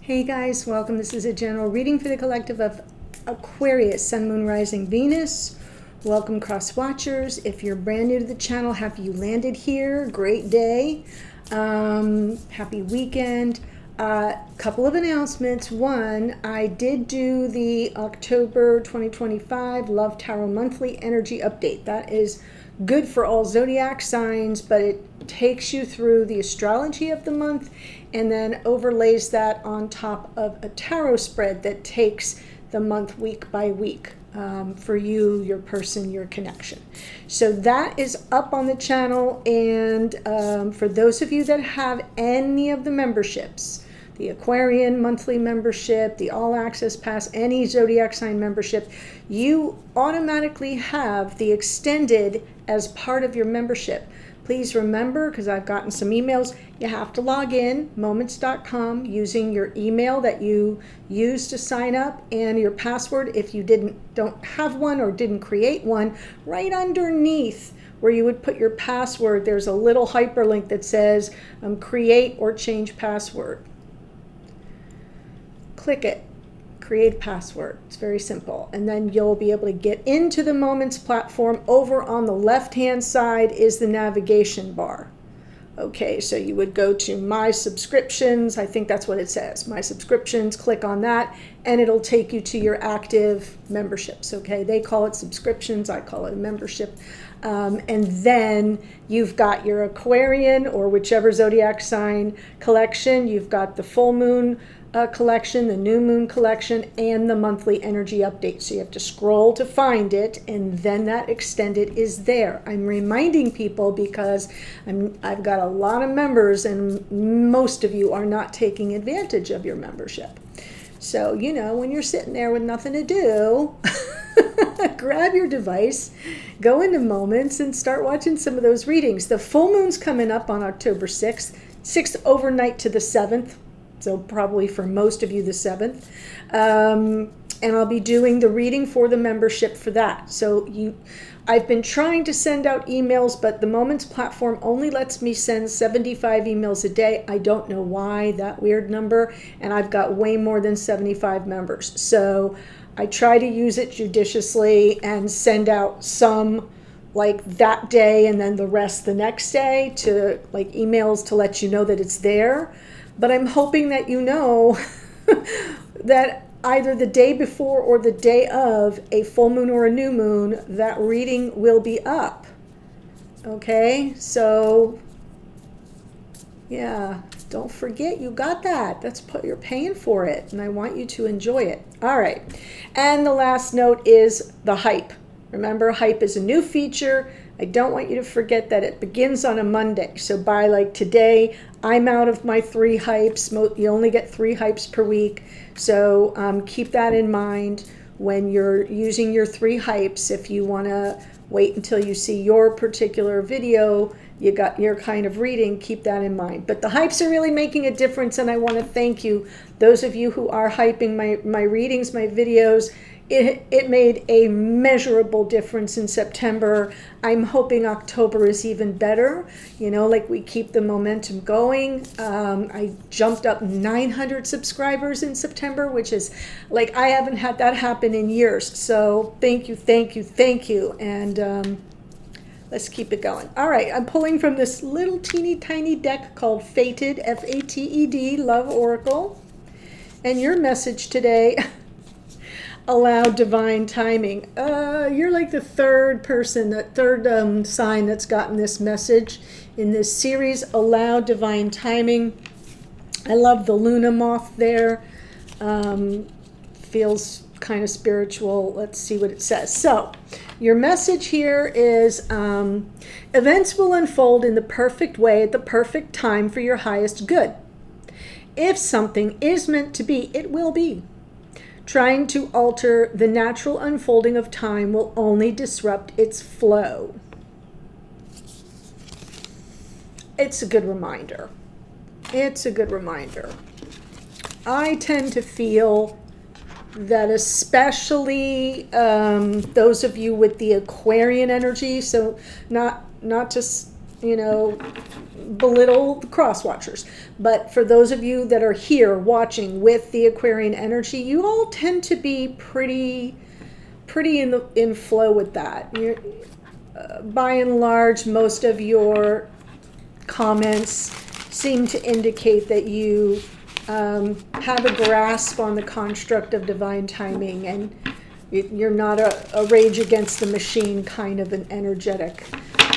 Hey guys, welcome. This is a general reading for the collective of Aquarius, Sun, Moon, Rising, Venus. Welcome, cross watchers. If you're brand new to the channel, happy you landed here. Great day. Happy weekend. Couple of announcements. One, I did do the October 2025 Love Tarot Monthly Energy Update. That is good for all zodiac signs, but it takes you through the astrology of the month and then overlays that on top of a tarot spread that takes the month week by week for you, your person, your connection. So that is up on the channel, and for those of you that have any of the memberships, the Aquarian monthly membership, the All Access Pass, any zodiac sign membership, you automatically have the extended as part of your membership. Please remember, because I've gotten some emails, you have to log in, moments.com, using your email that you used to sign up and your password. If you don't have one or didn't create one, right underneath where you would put your password, there's a little hyperlink that says create or change password. Click it, create password. It's very simple. And then you'll be able to get into the Moments platform. Over on the left-hand side is the navigation bar. Okay, so you would go to My Subscriptions. I think that's what it says. My Subscriptions, click on that, and it'll take you to your active memberships. Okay, they call it subscriptions. I call it a membership. And then you've got your Aquarian or whichever zodiac sign collection. You've got the full moon collection, the new moon collection, and the monthly energy update. So you have to scroll to find it, and then that extended is there. I'm reminding people because I've got a lot of members, and most of you are not taking advantage of your membership. So, you know, when you're sitting there with nothing to do, grab your device, go into Moments, and start watching some of those readings. The full moon's coming up on October 6th overnight to the 7th. So probably for most of you the 7th. And I'll be doing the reading for the membership for that. So I've been trying to send out emails, but the Moments platform only lets me send 75 emails a day. I don't know why, that weird number. And I've got way more than 75 members. So I try to use it judiciously and send out some like that day and then the rest the next day, to like emails to let you know that it's there. But I'm hoping that you know that either the day before or the day of a full moon or a new moon, that reading will be up. Okay, so yeah, don't forget you got that. You're paying for it, and I want you to enjoy it. All right, and the last note is the hype. Remember, hype is a new feature. I don't want you to forget that it begins on a Monday. So by like today, I'm out of my 3 hypes. You only get 3 hypes per week. So keep that in mind when you're using your 3 hypes. If you want to wait until you see your particular video, you got your kind of reading, keep that in mind. But the hypes are really making a difference, and I want to thank you. Those of you who are hyping my readings, my videos, it made a measurable difference in September. I'm hoping October is even better. You know, like we keep the momentum going. I jumped up 900 subscribers in September, which is like, I haven't had that happen in years. So thank you, thank you, thank you. And let's keep it going. All right, I'm pulling from this little teeny tiny deck called Fated, F-A-T-E-D, Love Oracle. And your message today, allow divine timing. You're like the third person, that third sign that's gotten this message in this series, allow divine timing. I love the Luna moth there. Feels kind of spiritual. Let's see what it says. So your message here is events will unfold in the perfect way at the perfect time for your highest good. If something is meant to be, it will be. Trying to alter the natural unfolding of time will only disrupt its flow. It's a good reminder. It's a good reminder. I tend to feel that especially those of you with the Aquarian energy, so not just belittle the cross watchers. But for those of you that are here watching with the Aquarian energy, you all tend to be pretty in flow with that. By and large, most of your comments seem to indicate that you have a grasp on the construct of divine timing, and you're not a rage against the machine kind of an energetic.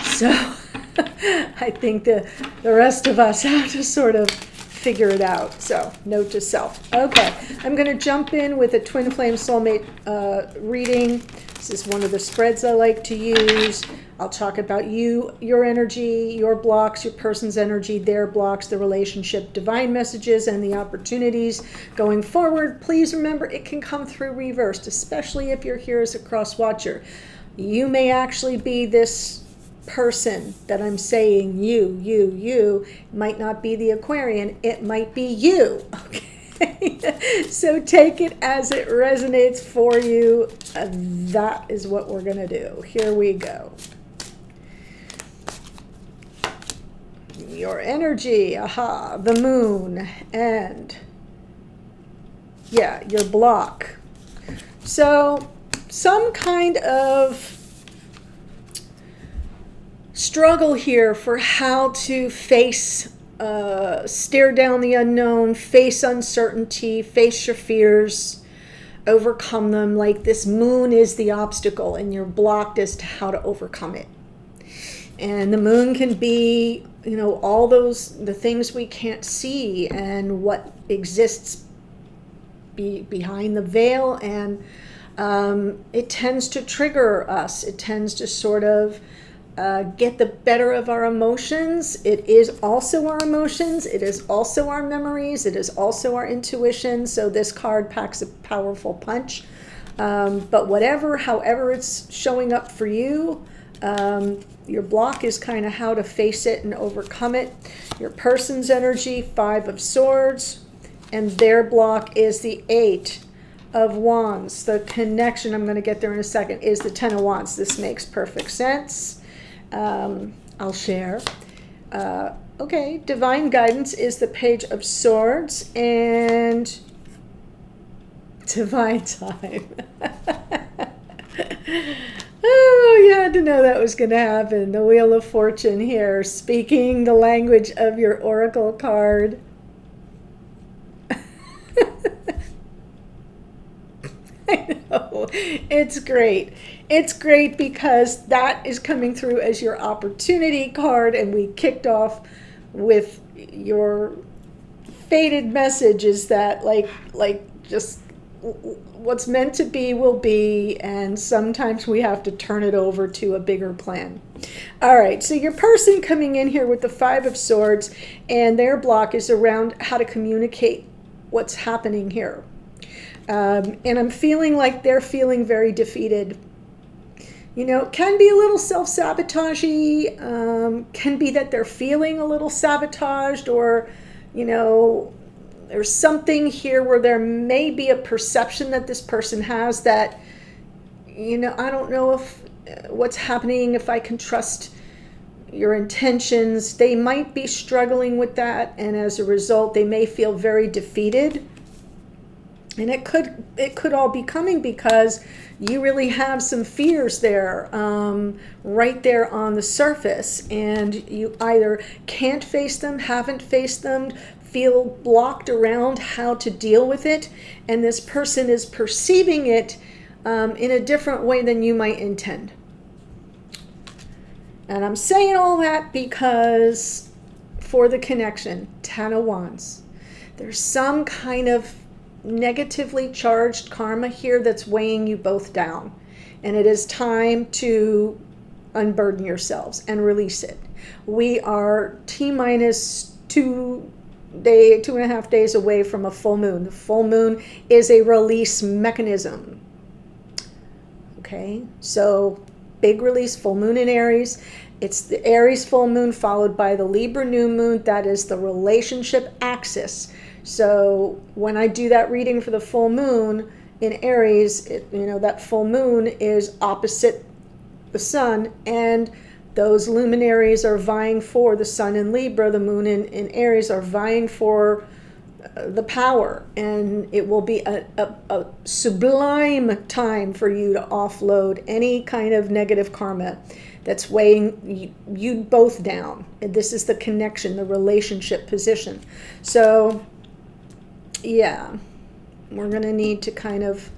So I think the rest of us have to sort of figure it out. So note to self. Okay, I'm going to jump in with a twin flame soulmate reading. This is one of the spreads I like to use. I'll talk about your energy, your blocks, your person's energy, their blocks, the relationship, divine messages, and the opportunities going forward. Please remember, it can come through reversed, especially if you're here as a cross watcher. You may actually be this person that I'm saying, you might not be the Aquarian, it might be you. Okay. So take it as it resonates for you. That is what we're going to do. Here we go. Your energy, the moon, and your block. So some kind of struggle here for how to face stare down the unknown, face uncertainty, face your fears, overcome them. Like this moon is the obstacle and you're blocked as to how to overcome it. And the moon can be, all the things we can't see and what exists behind the veil. And it tends to trigger us. It tends to sort of get the better of our emotions. It is also our emotions. It is also our memories. It is also our intuition. So this card packs a powerful punch. But however it's showing up for you, your block is kind of how to face it and overcome it. Your person's energy, 5 of Swords, and their block is the 8 of Wands. The connection, I'm going to get there in a second, is the 10 of Wands. This makes perfect sense. I'll share. Okay, divine guidance is the Page of Swords, and divine time. Oh, you had to know that was going to happen. The Wheel of Fortune here, speaking the language of your oracle card. I know. It's great. It's great because that is coming through as your opportunity card, and we kicked off with your fated message is that like just what's meant to be will be, and sometimes we have to turn it over to a bigger plan. All right, so your person coming in here with the 5 of Swords, and their block is around how to communicate what's happening here. And I'm feeling like they're feeling very defeated. Can be a little self-sabotagey, can be that they're feeling a little sabotaged, or, there's something here where there may be a perception that this person has that, I don't know if what's happening, if I can trust your intentions. They might be struggling with that, and as a result, they may feel very defeated. And it could all be coming because you really have some fears there, right there on the surface, and you either can't face them, haven't faced them, feel blocked around how to deal with it, and this person is perceiving it in a different way than you might intend. And I'm saying all that because for the connection, 10 of Wands, there's some kind of negatively charged karma here that's weighing you both down, and it is time to unburden yourselves and release it. We are T-minus 2.5 days away from a full moon. The full moon is a release mechanism. Okay, so big release, full moon in Aries. It's the Aries full moon followed by the Libra new moon. That is the relationship axis. So when I do that reading for the full moon in Aries, that full moon is opposite the sun, and Those luminaries are vying for the sun in Libra, the moon in Aries are vying for the power, and it will be a sublime time for you to offload any kind of negative karma that's weighing you both down. And this is the connection, the relationship position. So yeah, we're going to need to kind of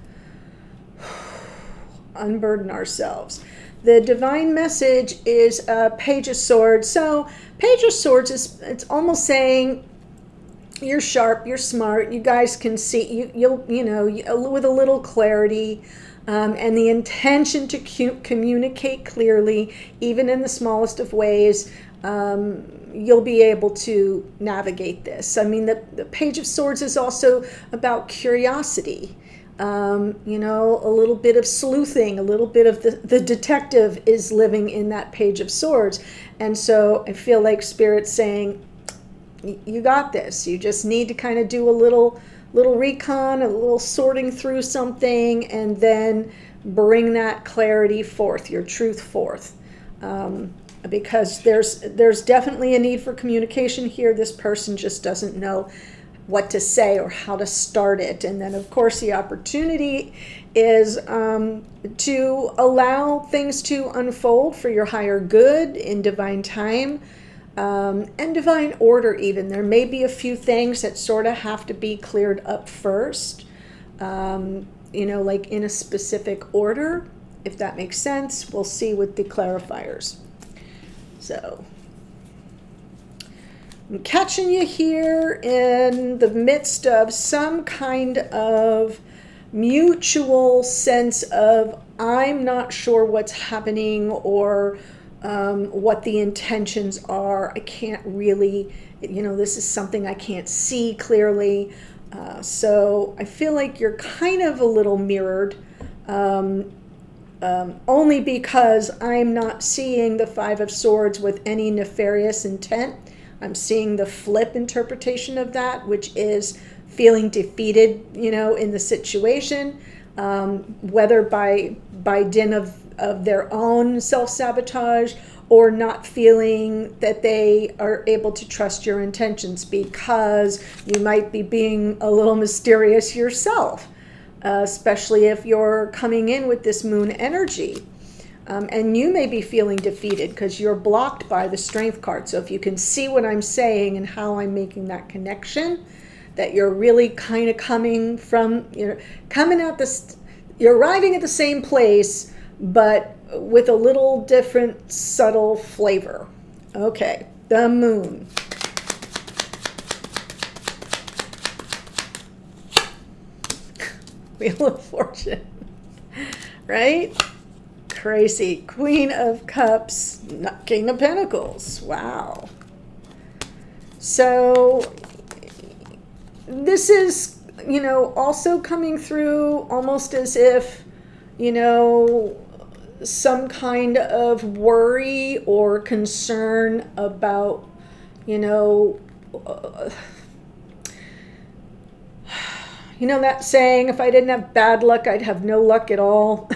unburden ourselves. The divine message is a Page of Swords. So Page of Swords is, it's almost saying you're sharp, you're smart, you guys can see, you'll with a little clarity, and the intention to communicate clearly, even in the smallest of ways, you'll be able to navigate this. I mean, the Page of Swords is also about curiosity. A little bit of sleuthing, a little bit of the detective is living in that Page of Swords. And so I feel like Spirit's saying, you got this. You just need to kind of do a little recon, a little sorting through something, and then bring that clarity forth, your truth forth. Because there's definitely a need for communication here. This person just doesn't know what to say or how to start it. And then, of course, the opportunity is to allow things to unfold for your higher good in divine time, and divine order even. There may be a few things that sort of have to be cleared up first, like in a specific order, if that makes sense. We'll see with the clarifiers. So I'm catching you here in the midst of some kind of mutual sense of, I'm not sure what's happening, or what the intentions are. I can't really, this is something I can't see clearly. So I feel like you're kind of a little mirrored, only because I'm not seeing the Five of Swords with any nefarious intent. I'm seeing the flip interpretation of that, which is feeling defeated, in the situation, whether by dint of their own self-sabotage, or not feeling that they are able to trust your intentions because you might be being a little mysterious yourself, especially if you're coming in with this moon energy. And you may be feeling defeated because you're blocked by the Strength card. So if you can see what I'm saying and how I'm making that connection, that you're really kind of coming from, you're arriving at the same place, but with a little different subtle flavor. Okay, the moon. Wheel of Fortune, right? Crazy. Queen of Cups, King of Pentacles. Wow. So this is, also coming through almost as if, some kind of worry or concern about, that saying, if I didn't have bad luck, I'd have no luck at all.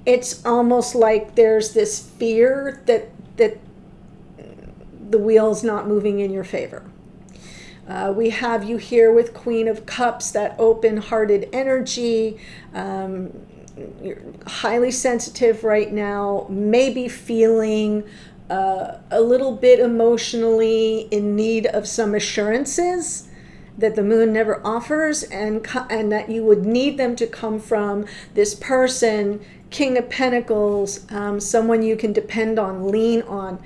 It's almost like there's this fear that the wheel's not moving in your favor. We have you here with Queen of Cups, that open-hearted energy. You're highly sensitive right now, maybe feeling a little bit emotionally in need of some assurances that the moon never offers, and that you would need them to come from this person, King of Pentacles, someone you can depend on, lean on,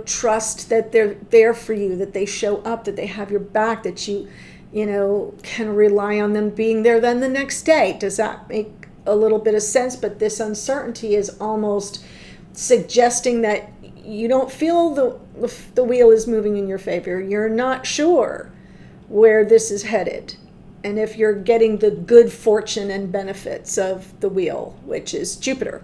trust that they're there for you, that they show up, that they have your back, that you can rely on them being there then the next day. Does that make a little bit of sense? But this uncertainty is almost suggesting that you don't feel the wheel is moving in your favor. You're not sure where this is headed, and if you're getting the good fortune and benefits of the wheel, which is Jupiter.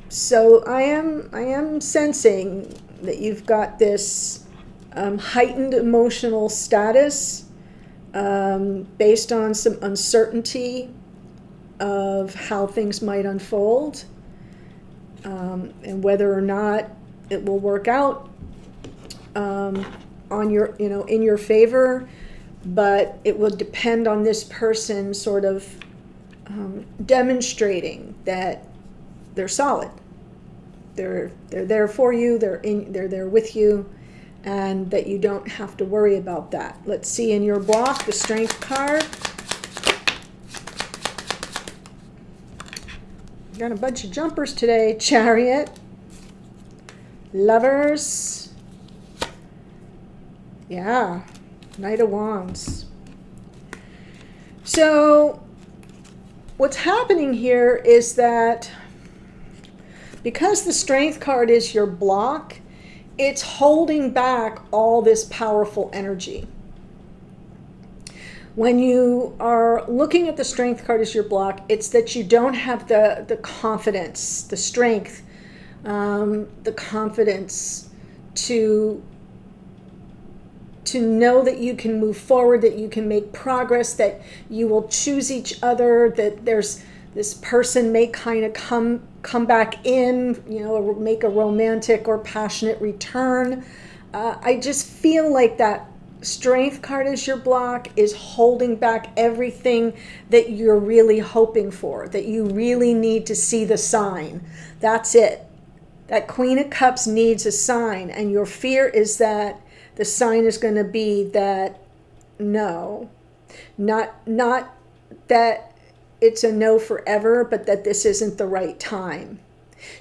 So I am sensing that you've got this heightened emotional status based on some uncertainty of how things might unfold, and whether or not it will work out on your, in your favor. But it will depend on this person sort of demonstrating that they're solid. They're there for you. They're there with you, and that you don't have to worry about that. Let's see in your block the Strength card. Got a bunch of jumpers today. Chariot, Lovers, yeah, Knight of Wands. So what's happening here is that because the Strength card is your block, it's holding back all this powerful energy. When you are looking at the Strength card as your block, it's that you don't have the confidence, the strength, the confidence to know that you can move forward, that you can make progress, that you will choose each other, that there's this person may kind of come back in, make a romantic or passionate return. I just feel like that Strength card as your block is holding back everything that you're really hoping for, that you really need to see the sign. That's it. That Queen of Cups needs a sign, and your fear is that the sign is going to be that no, not that it's a no forever, but that this isn't the right time.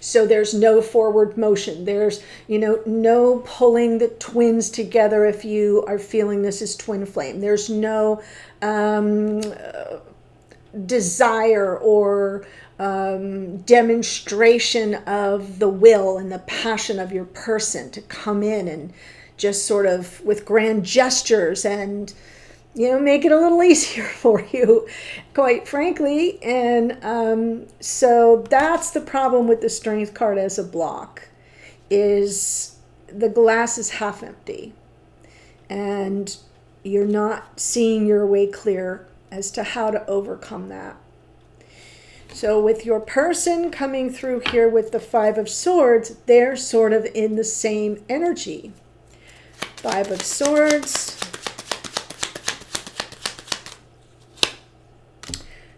So there's no forward motion. There's, no pulling the twins together if you are feeling this is twin flame. There's no desire or demonstration of the will and the passion of your person to come in and just sort of with grand gestures and make it a little easier for you, quite frankly. And so that's the problem with the Strength card as a block, is the glass is half empty and you're not seeing your way clear as to how to overcome that. So with your person coming through here with the Five of Swords, they're sort of in the same energy. Five of Swords,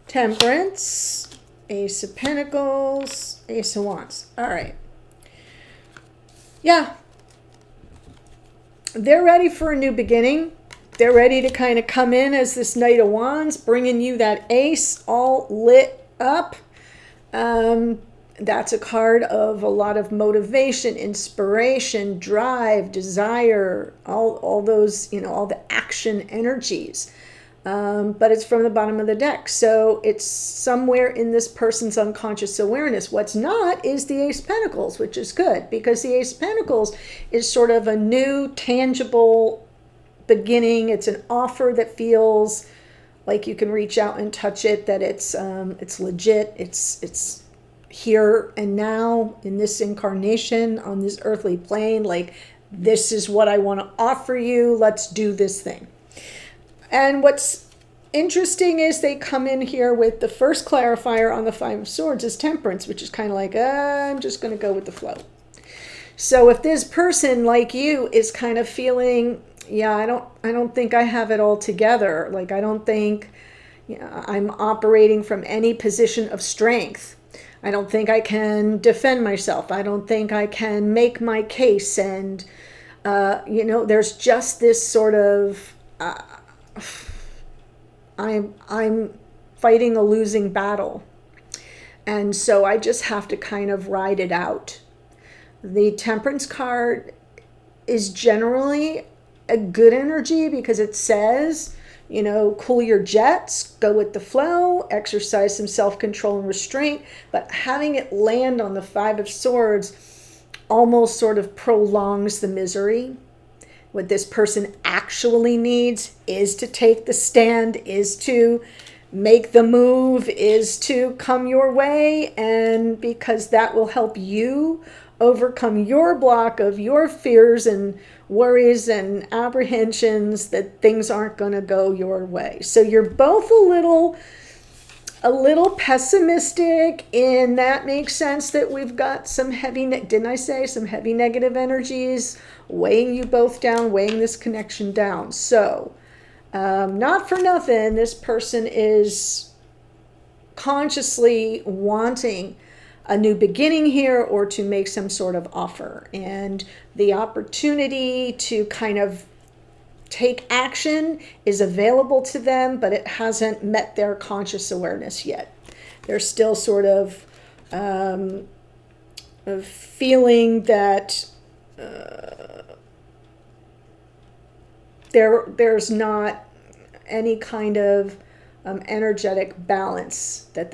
Temperance, Ace of Pentacles, Ace of Wands. All right. Yeah. They're ready for a new beginning. They're ready to kind of come in as this Knight of Wands, bringing you that ace all lit up. That's a card of a lot of motivation, inspiration, drive, desire, all those, all the action energies. But it's from the bottom of the deck. So it's somewhere in this person's unconscious awareness. What's not is the Ace of Pentacles, which is good, because the Ace of Pentacles is sort of a new, tangible beginning. It's an offer that feels like you can reach out and touch it, that it's legit. It's here and now in this incarnation on this earthly plane. Like, this is what I want to offer you. Let's do this thing. And what's interesting is they come in here with the first clarifier on the Five of Swords is Temperance, which is kind of like, I'm just going to go with the flow. So if this person like you is kind of feeling, yeah, I don't think I have it all together. Like, I don't think I'm operating from any position of strength. I don't think I can defend myself. I don't think I can make my case. And, there's just this sort of, I'm fighting a losing battle. And so I just have to kind of ride it out. The Temperance card is generally a good energy because it says, cool your jets, go with the flow, exercise some self-control and restraint. But having it land on the Five of Swords almost sort of prolongs the misery. What this person actually needs is to take the stand, is to make the move, is to come your way. And because that will help you overcome your block of your fears and worries and apprehensions that things aren't going to go your way. So you're both a little a little pessimistic, and that makes sense that we've got some heavy, didn't I say some heavy negative energies weighing you both down, weighing this connection down. So, not for nothing, this person is consciously wanting a new beginning here or to make some sort of offer. And the opportunity to kind of take action is available to them, but it hasn't met their conscious awareness yet. They're still sort of feeling that there's not any kind of energetic balance, that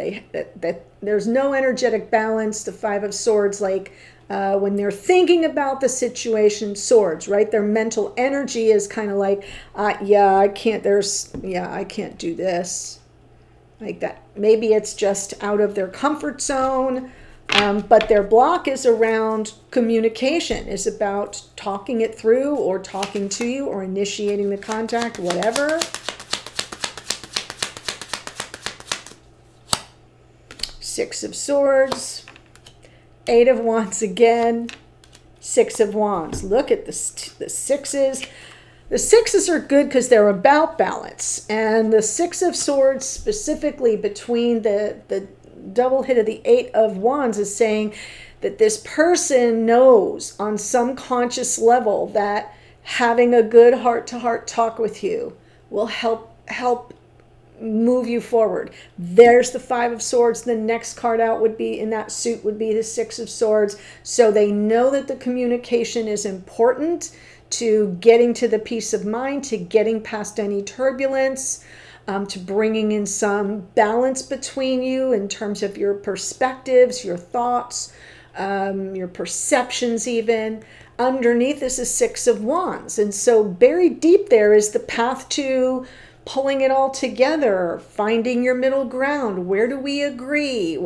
there's no energetic balance. The Five of Swords, like when they're thinking about the situation, swords, right? Their mental energy is kind of like, I can't do this. Like that. Maybe it's just out of their comfort zone, but their block is around communication, is about talking it through or talking to you or initiating the contact, whatever. Six of Swords, Eight of Wands again, Six of Wands. Look at the sixes. The sixes are good because they're about balance. And the Six of Swords, specifically between the double hit of the Eight of Wands, is saying that this person knows on some conscious level that having a good heart-to-heart talk with you will help move you forward. There's the Five of Swords. The next card out would be, in that suit, would be the Six of Swords. So they know that the communication is important to getting to the peace of mind, to getting past any turbulence, to bringing in some balance between you in terms of your perspectives, your thoughts, your perceptions even. Underneath is a Six of Wands. And so buried deep there is the path to pulling it all together, finding your middle ground. Where do we agree?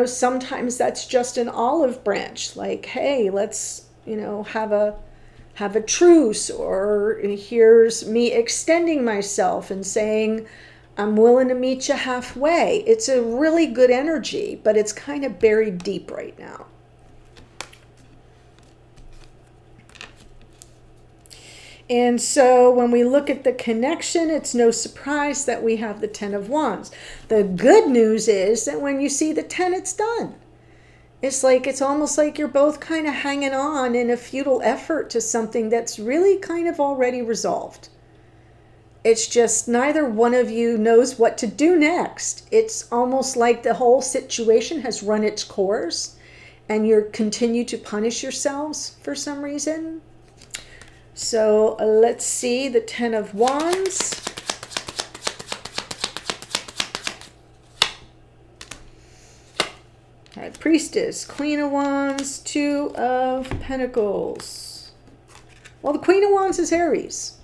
Sometimes that's just an olive branch. Like, hey, let's, have a truce, or here's me extending myself and saying, I'm willing to meet you halfway. It's a really good energy, but it's kind of buried deep right now. And so when we look at the connection, it's no surprise that we have the Ten of Wands. The good news is that when you see the 10, it's done. It's almost like you're both kind of hanging on in a futile effort to something that's really kind of already resolved. It's just neither one of you knows what to do next. It's almost like the whole situation has run its course and you continue to punish yourselves for some reason. So let's see the Ten of Wands. All right, Priestess, Queen of Wands, Two of Pentacles. Well, the Queen of Wands is Aries.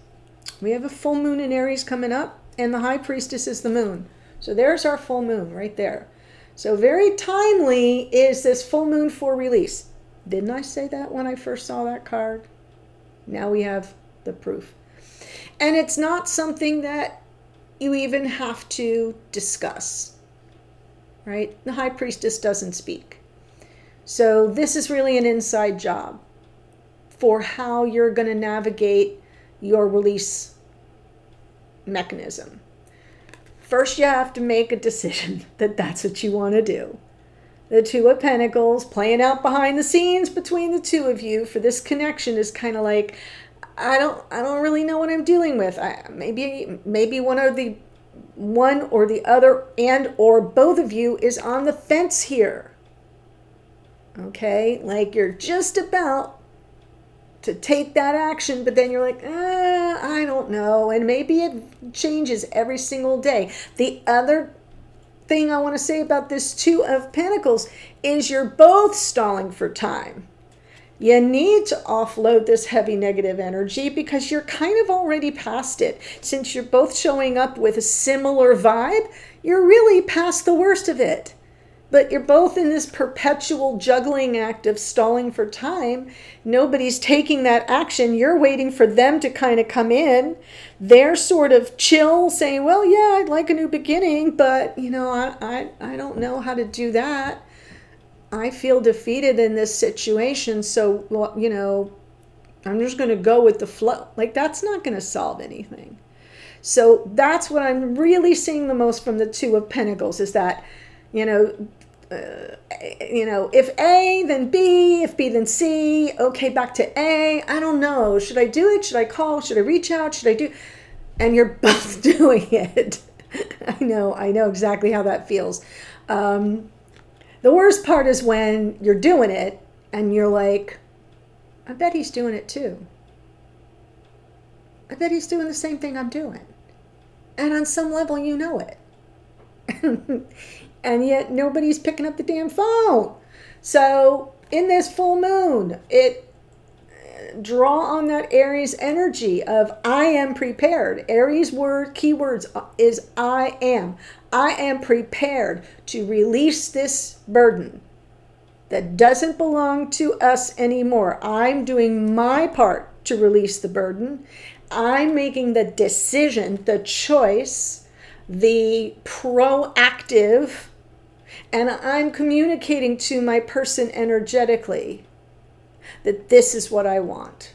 We have a full moon in Aries coming up, and the High Priestess is the moon. So there's our full moon right there. So very timely is this full moon for release. Didn't I say that when I first saw that card? Now we have the proof. And it's not something that you even have to discuss, right? The High Priestess doesn't speak. So this is really an inside job for how you're going to navigate your release mechanism. First, you have to make a decision that that's what you want to do. The Two of Pentacles playing out behind the scenes between the two of you for this connection is kind of like, I don't really know what I'm dealing with. Maybe one or the other and or both of you is on the fence here. Okay, like you're just about to take that action, but then you're like, I don't know, and maybe it changes every single day. The other thing I want to say about this Two of Pentacles is you're both stalling for time. You need to offload this heavy negative energy because you're kind of already past it. Since you're both showing up with a similar vibe, you're really past the worst of it. But you're both in this perpetual juggling act of stalling for time. Nobody's taking that action. You're waiting for them to kind of come in. They're sort of chill, saying, well, yeah, I'd like a new beginning, but, I don't know how to do that. I feel defeated in this situation, so, I'm just going to go with the flow. Like, that's not going to solve anything. So that's what I'm really seeing the most from the Two of Pentacles, is that, if A, then B, if B, then C, okay, back to A, I don't know. Should I do it? Should I call? Should I reach out? Should I do? And you're both doing it. I know exactly how that feels. The worst part is when you're doing it and you're like, I bet he's doing it too. I bet he's doing the same thing I'm doing. And on some level, you know it. And yet nobody's picking up the damn phone. So in this full moon, draw on that Aries energy of I am prepared. Aries keywords is I am. I am prepared to release this burden that doesn't belong to us anymore. I'm doing my part to release the burden. I'm making the decision, the choice, the proactive, and I'm communicating to my person energetically that this is what I want.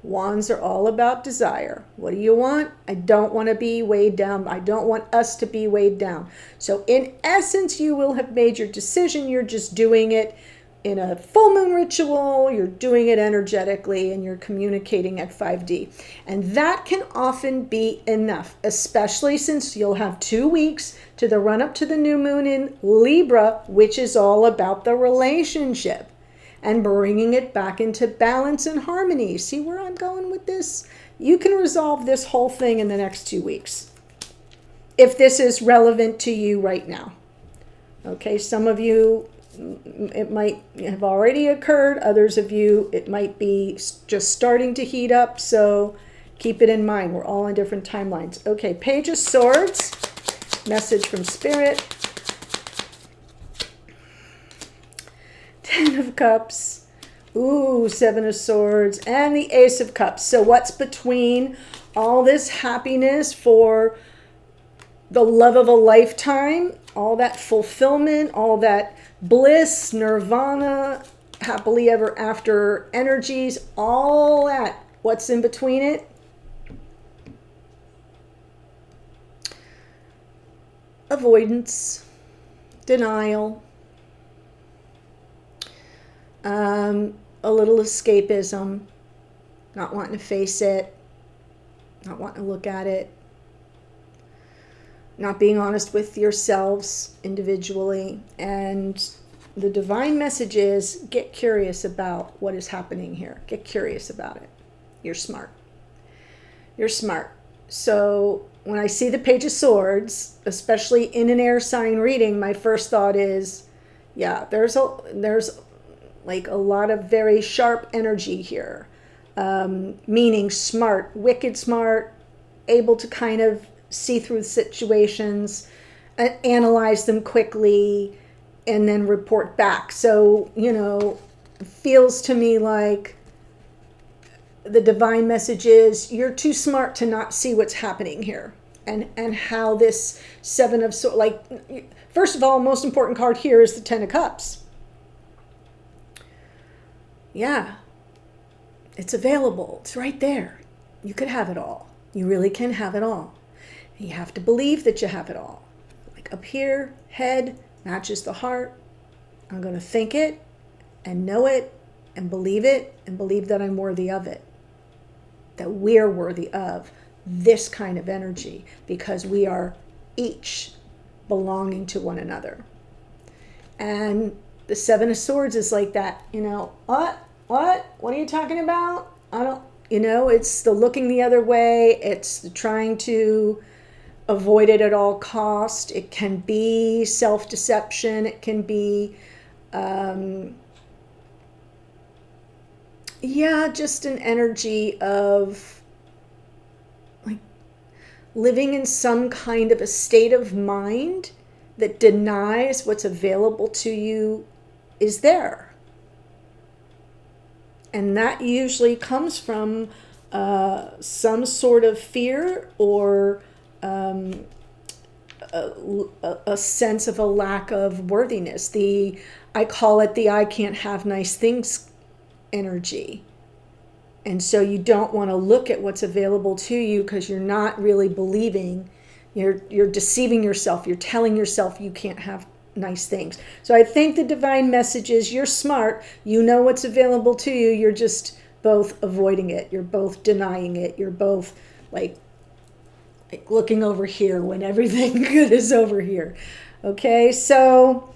Wands are all about desire. What do you want? I don't want to be weighed down. I don't want us to be weighed down. So in essence, you will have made your decision. You're just doing it in a full moon ritual. You're doing it energetically, and you're communicating at 5D. And that can often be enough, especially since you'll have 2 weeks to the run up to the new moon in Libra, which is all about the relationship and bringing it back into balance and harmony. See where I'm going with this? You can resolve this whole thing in the next 2 weeks, if this is relevant to you right now. Okay, some of you, it might have already occurred. Others of you, it might be just starting to heat up. So keep it in mind. We're all on different timelines. Okay, Page of Swords, message from Spirit. 10 of Cups. Ooh, 7 of Swords. And the Ace of Cups. So what's between all this happiness for the love of a lifetime, all that fulfillment, all that bliss, nirvana, happily ever after energies, all that, what's in between it? Avoidance, denial, a little escapism, not wanting to face it, not wanting to look at it, not being honest with yourselves individually. And the divine message is, get curious about what is happening here. Get curious about it. You're smart. You're smart. So when I see the Page of Swords, especially in an air sign reading, my first thought is, yeah, there's like a lot of very sharp energy here, meaning smart, wicked smart, able to kind of see through situations, analyze them quickly, and then report back. So, feels to me like the divine message is, you're too smart to not see what's happening here. And how this 7 of Swords, like, first of all, most important card here is the 10 of Cups. Yeah, it's available. It's right there. You could have it all. You really can have it all. You have to believe that you have it all. Like up here, head matches the heart. I'm going to think it and know it and believe that I'm worthy of it. That we're worthy of this kind of energy, because we are each belonging to one another. And the 7 of Swords is like that, what are you talking about? I don't, it's the looking the other way. It's the trying to avoid it at all cost. It can be self-deception. It can be, just an energy of like living in some kind of a state of mind that denies what's available to you is there. And that usually comes from some sort of fear or a sense of a lack of worthiness. I call it the I can't have nice things energy. And so you don't want to look at what's available to you because you're not really believing. You're deceiving yourself. You're telling yourself you can't have nice things. So I think the divine message is you're smart. You know what's available to you. You're just both avoiding it. You're both denying it. You're both like looking over here when everything good is over here. Okay, so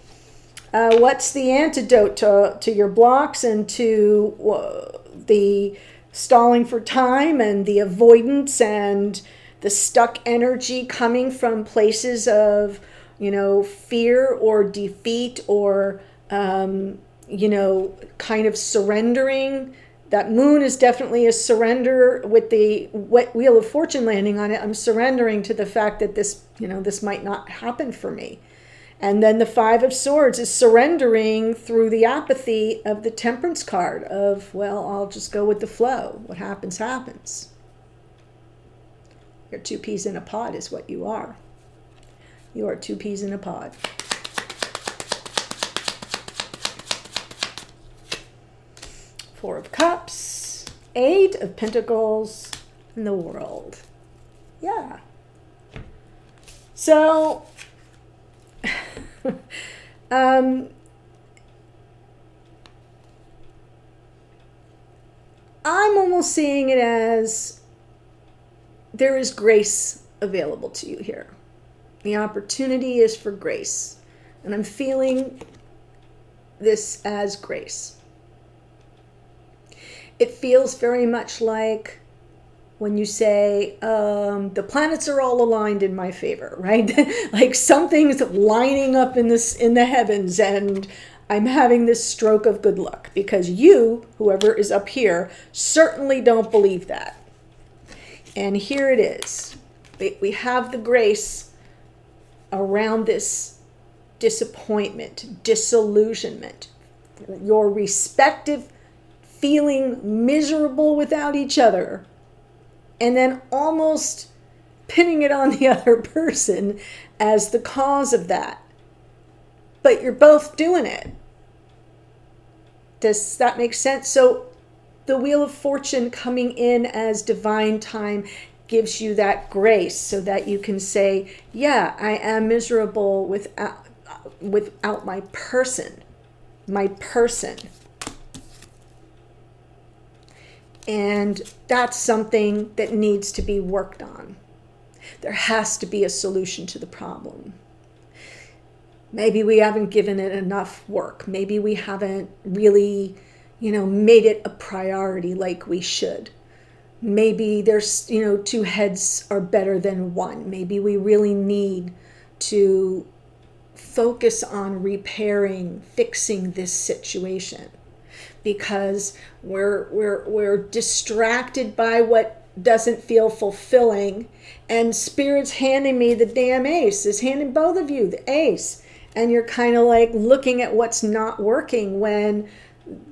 what's the antidote to your blocks and to the stalling for time and the avoidance and the stuck energy coming from places of, fear or defeat or, kind of surrendering? That moon is definitely a surrender with the Wheel of Fortune landing on it. I'm surrendering to the fact that this might not happen for me. And then the Five of Swords is surrendering through the apathy of the Temperance card of, well, I'll just go with the flow. What happens, happens. You're 2 peas in a pod is what you are. You are 2 peas in a pod. Four of Cups, Eight of Pentacles, and the World. Yeah. So, I'm almost seeing it as there is grace available to you here. The opportunity is for grace. And I'm feeling this as grace. It feels very much like when you say, the planets are all aligned in my favor, right? Like something's lining up in the heavens and I'm having this stroke of good luck because you, whoever is up here, certainly don't believe that. And here it is. We have the grace around this disappointment, disillusionment, your respective feeling miserable without each other, and then almost pinning it on the other person as the cause of that. But you're both doing it. Does that make sense? So the Wheel of Fortune coming in as divine time gives you that grace so that you can say, yeah, I am miserable without my person. And that's something that needs to be worked on. There has to be a solution to the problem. Maybe we haven't given it enough work. Maybe we haven't really, made it a priority like we should. Maybe there's, 2 heads are better than one. Maybe we really need to focus on repairing, fixing this situation. Because we're distracted by what doesn't feel fulfilling, and Spirit's handing me the damn ace, is handing both of you the ace, and you're kind of like looking at what's not working when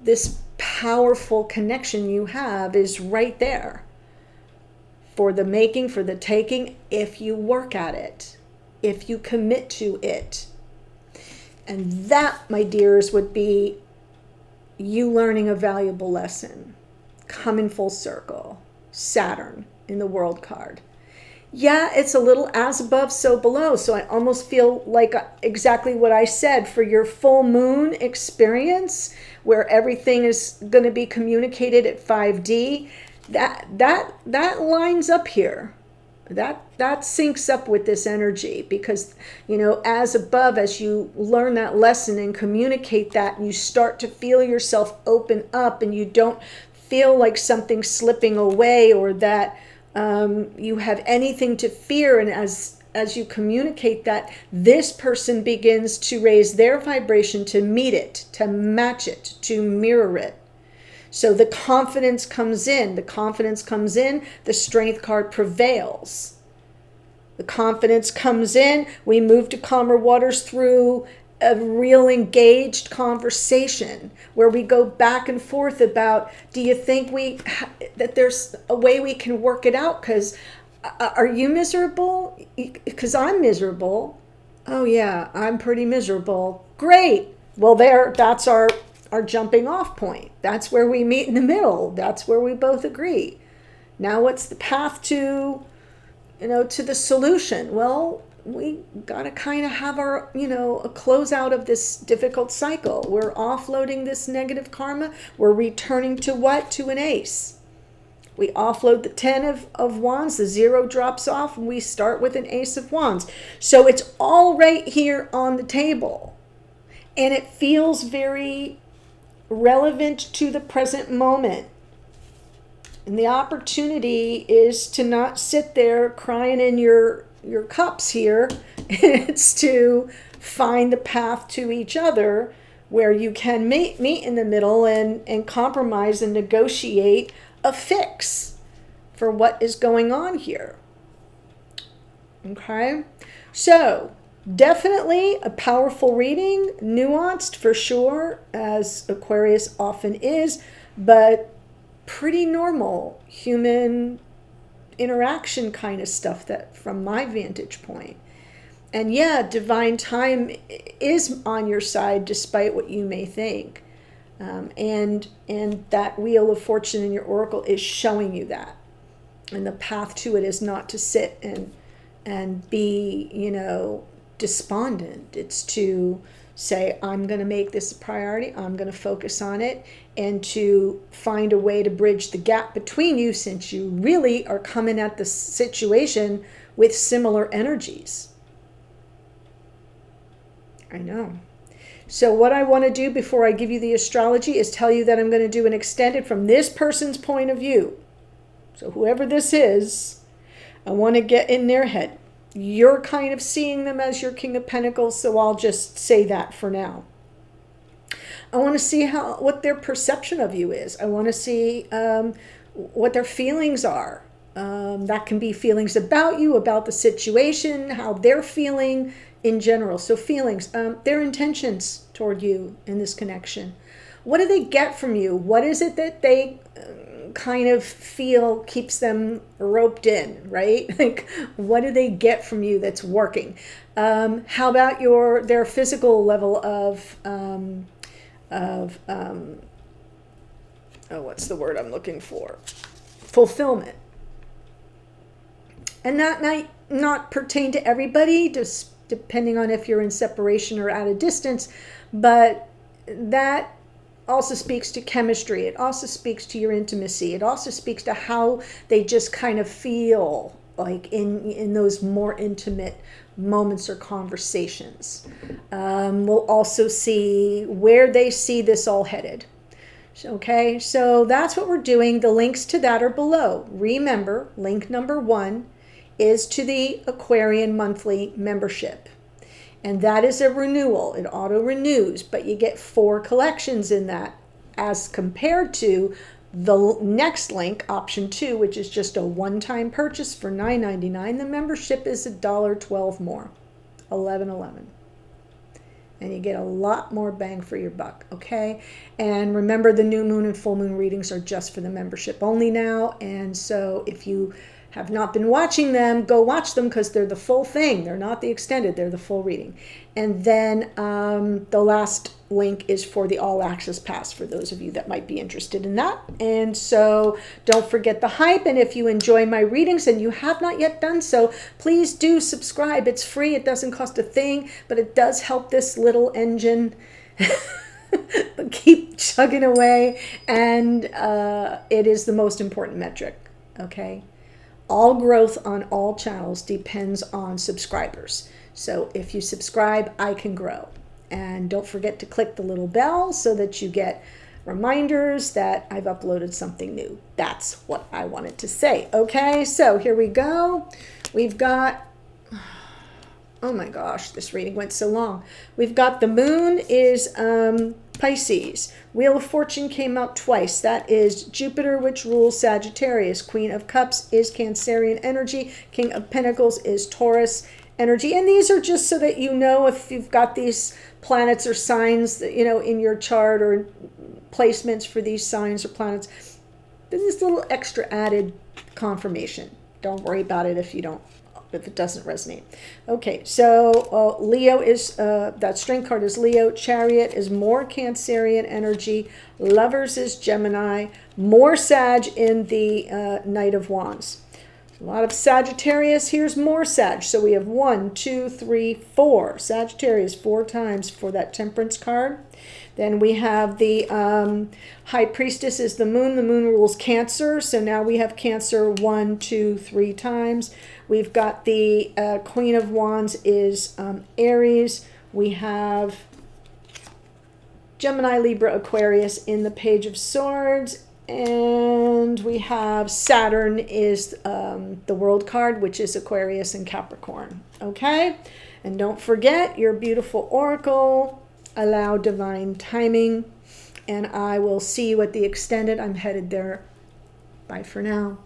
this powerful connection you have is right there for the making, for the taking, if you work at it, if you commit to it. And that, my dears, would be you learning a valuable lesson. Come in full circle. Saturn in the World card. Yeah, it's a little as above, so below. So I almost feel like exactly what I said for your full moon experience, where everything is going to be communicated at 5D. That lines up here. That syncs up with this energy because, as above, as you learn that lesson and communicate that, you start to feel yourself open up and you don't feel like something's slipping away or that you have anything to fear. And as you communicate that, this person begins to raise their vibration to meet it, to match it, to mirror it. So the confidence comes in. The confidence comes in. The Strength card prevails. The confidence comes in. We move to calmer waters through a real engaged conversation where we go back and forth about, do you think that there's a way we can work it out? Because are you miserable? Because I'm miserable. Oh yeah, I'm pretty miserable. Great. Well, that's our jumping off point. That's where we meet in the middle. That's where we both agree. Now what's the path to the solution? Well, we got to kind of have our, a closeout of this difficult cycle. We're offloading this negative karma. We're returning to what? To an ace. We offload the 10 of wands, the 0 drops off, and we start with an ace of wands. So it's all right here on the table. And it feels very relevant to the present moment. And the opportunity is to not sit there crying in your cups here. It's to find the path to each other where you can meet in the middle and compromise and negotiate a fix for what is going on here. Okay, so definitely a powerful reading, nuanced for sure, as Aquarius often is, but pretty normal human interaction kind of stuff, that from my vantage point. And yeah, divine time is on your side despite what you may think. And that wheel of fortune in your oracle is showing you that. And the path to it is not to sit and be, despondent. It's to say, I'm going to make this a priority. I'm going to focus on it, and to find a way to bridge the gap between you, since you really are coming at the situation with similar energies. I know. So what I want to do before I give you the astrology is tell you that I'm going to do an extended from this person's point of view. So whoever this is, I want to get in their head. You're kind of seeing them as your King of Pentacles, so I'll just say that for now. I want to see what their perception of you is. I want to see what their feelings are. That can be feelings about you, about the situation, how they're feeling in general. So feelings, their intentions toward you in this connection. What do they get from you? What is it that they kind of feel keeps them roped in, right? Like, what do they get from you that's working? How about their physical level of what's the word I'm looking for? Fulfillment. And that might not pertain to everybody, just depending on if you're in separation or at a distance, but that also speaks to chemistry. It also speaks to your intimacy. It also speaks to how they just kind of feel like in those more intimate moments or conversations. We'll also see where they see this all headed. Okay, so that's what we're doing. The links to that are below. Remember, link number 1 is to the Aquarian monthly membership. And that is a renewal. It auto renews, but you get 4 collections in that, as compared to the next link, option 2, which is just a one-time purchase for $9.99. The membership is $1.12 more, $11.11. And you get a lot more bang for your buck, okay? And remember, the new moon and full moon readings are just for the membership only now. And so if you have not been watching them, go watch them, because they're the full thing. They're not the extended, they're the full reading. And then the last link is for the all access pass for those of you that might be interested in that. And so don't forget the hype. And if you enjoy my readings and you have not yet done so, please do subscribe. It's free. It doesn't cost a thing, but it does help this little engine but keep chugging away. And it is the most important metric, okay? All growth on all channels depends on subscribers. So if you subscribe, I can grow. And don't forget to click the little bell so that you get reminders that I've uploaded something new. That's what I wanted to say. Okay, so here we go. We've got, oh my gosh, this reading went so long. We've got the moon is Pisces, Wheel of Fortune came out twice. That is Jupiter, which rules Sagittarius. Queen of Cups is Cancerian energy. King of Pentacles is Taurus energy. And these are just so that you know if you've got these planets or signs that, you know, in your chart or placements for these signs or planets. Then this little extra added confirmation. Don't worry about it if it doesn't resonate. Okay, so Leo is, that strength card is Leo. Chariot is more Cancerian energy. Lovers is Gemini. More Sag in the Knight of Wands. A lot of Sagittarius. Here's more Sag. So we have 1, 2, 3, 4. Sagittarius 4 times for that Temperance card. Then we have the High Priestess is the Moon. The Moon rules Cancer. So now we have Cancer 1, 2, 3 times. We've got the Queen of Wands is Aries. We have Gemini, Libra, Aquarius in the Page of Swords. And we have Saturn is the World card, which is Aquarius and Capricorn. Okay? And don't forget your beautiful oracle. Allow divine timing. And I will see you at the extended. I'm headed there. Bye for now.